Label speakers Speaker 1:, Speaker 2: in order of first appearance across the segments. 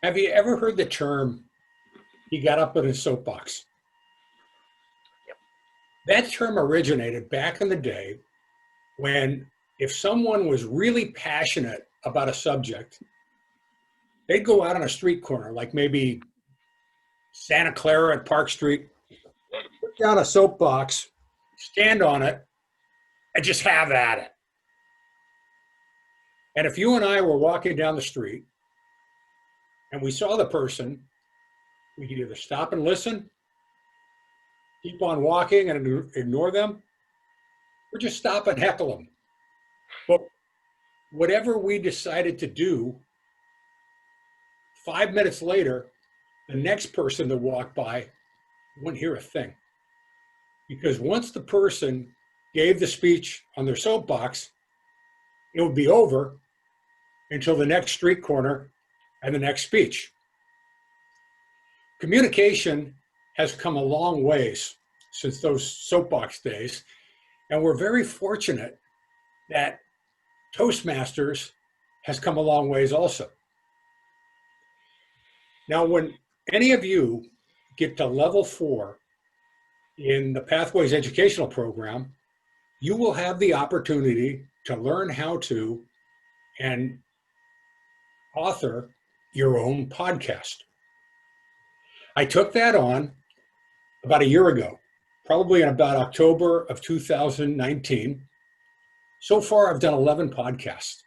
Speaker 1: Have you ever heard the term, he got up in his soapbox?
Speaker 2: Yep.
Speaker 1: That term originated back in the day when if someone was really passionate about a subject, they'd go out on a street corner, like maybe Santa Clara at Park Street, put down a soapbox, stand on it, and just have at it. And if you and I were walking down the street and we saw the person, we could either stop and listen, keep on walking and ignore them, or just stop and heckle them. But whatever we decided to do, 5 minutes later, the next person that walked by wouldn't hear a thing. Because once the person gave the speech on their soapbox, it would be over until the next street corner and the next speech. Communication has come a long ways since those soapbox days, and we're very fortunate that Toastmasters has come a long ways also. Now, when any of you get to level 4 in the Pathways Educational Program, you will have the opportunity to learn how to and author your own podcast. I took that on about a year ago, probably in about October of 2019. So far, I've done 11 podcasts.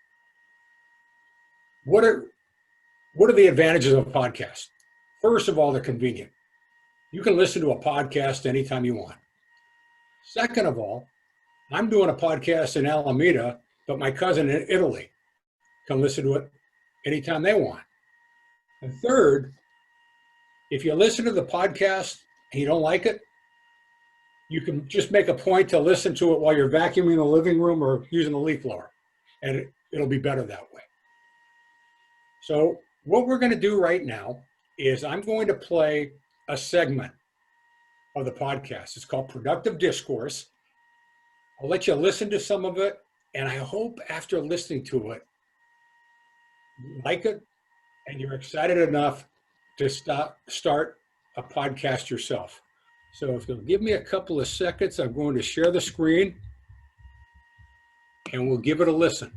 Speaker 1: What are the advantages of a podcast? First of all, they're convenient. You can listen to a podcast anytime you want. Second of all, I'm doing a podcast in Alameda, but my cousin in Italy can listen to it anytime they want. And third, if you listen to the podcast and you don't like it, you can just make a point to listen to it while you're vacuuming the living room or using the leaf blower, and it'll be better that way. So what we're going to do right now is I'm going to play a segment of the podcast. It's called Productive Discourse. I'll let you listen to some of it, and I hope after listening to it, you like it and you're excited enough to start a podcast yourself. So if you'll give me a couple of seconds, I'm going to share the screen and we'll give it a listen.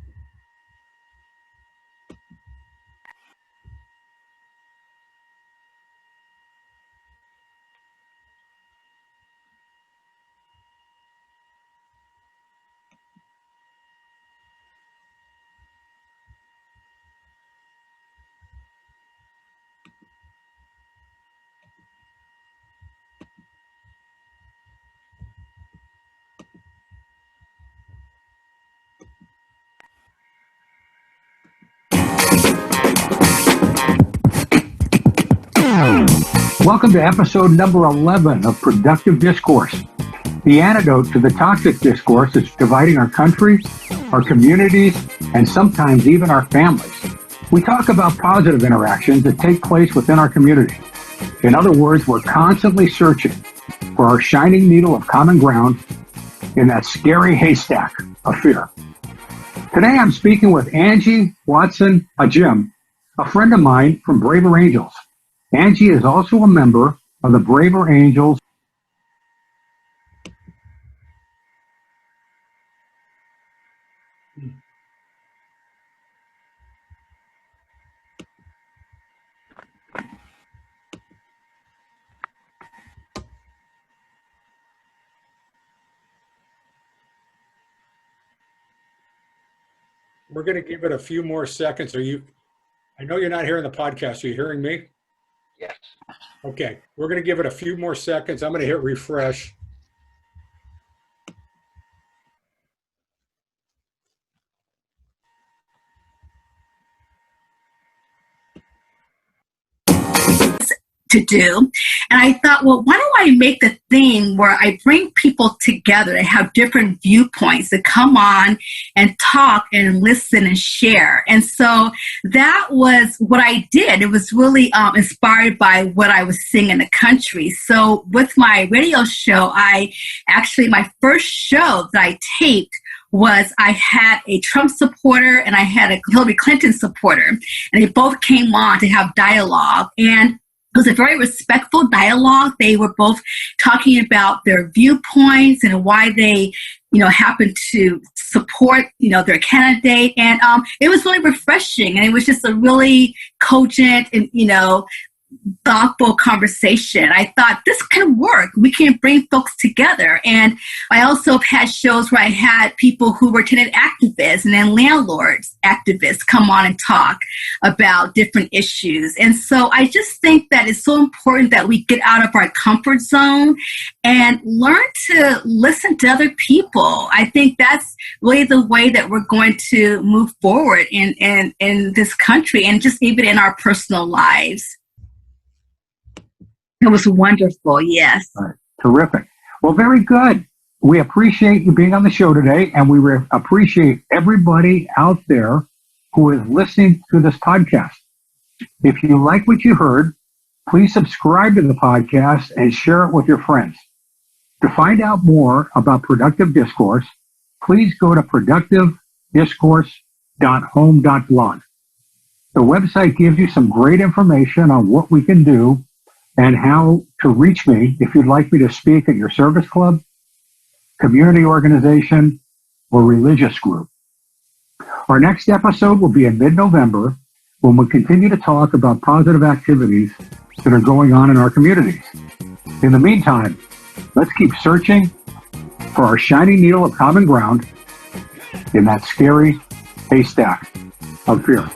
Speaker 1: Welcome to episode number 11 of Productive Discourse. The antidote to the toxic discourse that's dividing our country, our communities, and sometimes even our families. We talk about positive interactions that take place within our community. In other words, we're constantly searching for our shining needle of common ground in that scary haystack of fear. Today I'm speaking with Angie Watson Ajim, a friend of mine from Braver Angels. Angie is also a member of the Braver Angels. We're going to give it a few more seconds. I know you're not hearing the podcast. Are you hearing me?
Speaker 2: Yes.
Speaker 1: Okay, we're going to give it a few more seconds. I'm going to hit refresh.
Speaker 3: To do. And I thought, well, why don't I make the thing where I bring people together and have different viewpoints that come on and talk and listen and share. And so that was what I did. It was really inspired by what I was seeing in the country. So with my radio show, my first show that I taped was I had a Trump supporter and I had a Hillary Clinton supporter, and they both came on to have dialogue. And it was a very respectful dialogue. They were both talking about their viewpoints and why they, happen to support, their candidate. And it was really refreshing. And it was just a really cogent and, thoughtful conversation. I thought this can work. We can bring folks together. And I also have had shows where I had people who were tenant activists and then landlords activists come on and talk about different issues. And so I just think that it's so important that we get out of our comfort zone and learn to listen to other people. I think that's really the way that we're going to move forward in this country and just even in our personal lives. It was wonderful, yes.
Speaker 4: Right. Terrific. Well, very good. We appreciate you being on the show today, and we appreciate everybody out there who is listening to this podcast. If you like what you heard, please subscribe to the podcast and share it with your friends. To find out more about Productive Discourse, please go to productivediscourse.home.blog. The website gives you some great information on what we can do and how to reach me if you'd like me to speak at your service club, community organization, or religious group. Our next episode will be in mid-November when we continue to talk about positive activities that are going on in our communities. In the meantime, let's keep searching for our shining needle of common ground in that scary haystack of fear.